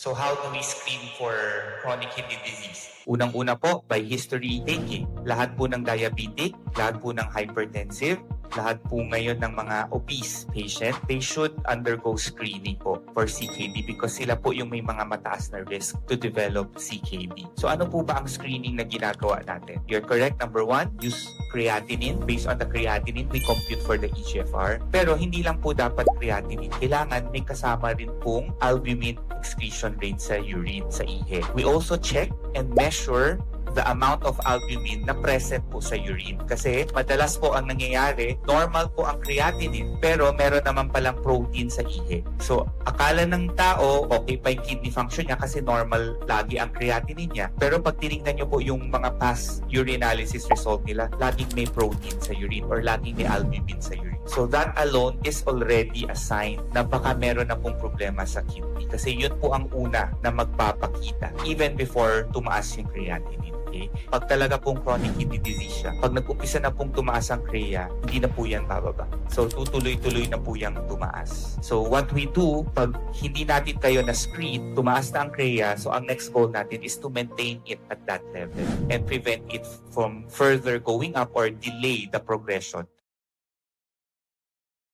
So how do we screen for chronic kidney disease? Unang-una po, by history taking. Lahat po ng diabetic, lahat po ng hypertensive, lahat po ngayon ng mga obese patient, they should undergo screening po for CKD because sila po yung may mga mataas na risk to develop CKD. So ano po ba ang screening na ginagawa natin? You're correct. Number one, use creatinine. Based on the creatinine, we compute for the eGFR. Pero hindi lang po dapat creatinine. Kailangan may kasama rin pong albumin excretion rate sa urine, sa ihe. We also check and measure the amount of albumin na present po sa urine. Kasi madalas po ang nangyayari, normal po ang creatinine, pero meron naman palang protein sa ihe. So, akala ng tao, okay pa yung kidney function niya kasi normal lagi ang creatinine niya. Pero pag tinignan niyo po yung mga past urinalysis result nila, laging may protein sa urine or laging may albumin sa urine. So, that alone is already a sign na baka meron na pong problema sa kidney. Kasi yun po ang una na magpapakita even before tumaas yung creatinine. Okay? Pag talaga pong chronic kidney disease siya, pag nag-umpisa na pong tumaas ang CREA, hindi na po yan bababa. So, tutuloy-tuloy na po yung tumaas. So, what we do, pag hindi natin kayo na-screen, tumaas na ang CREA, so ang next goal natin is to maintain it at that level and prevent it from further going up or delay the progression